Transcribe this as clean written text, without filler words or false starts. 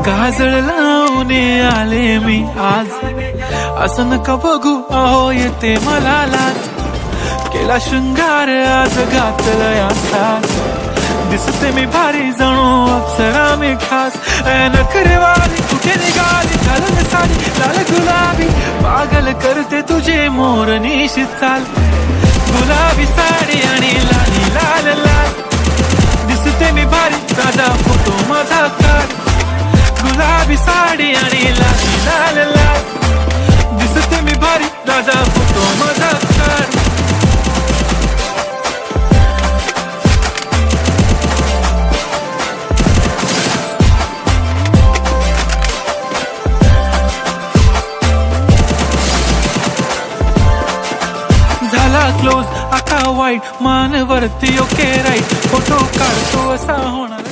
काजळ लावून आले मी आज, असं नका बघू अहो येते मला लाज. केला शृंगार आज घातला याचा, दिसते मी भारी जणू अप्सरा मी खास. नखरेवाली कुठे निघाली घालून साडी लाल गुलाबी, पागल करते तुझे मोरनीशी चाल. गुलाबी साडी आणि लाली लाल लाल, दिसते मी भारी ताजा फोटो माझा काढ. गुलाबी साडी आणि लाली लाल लाल, दिसते मी भारी ताजा फोटो माझा काढ. झाला क्लोज आता वाईट, मान वरती ओके राईट, फोटो काढतो असा होणार.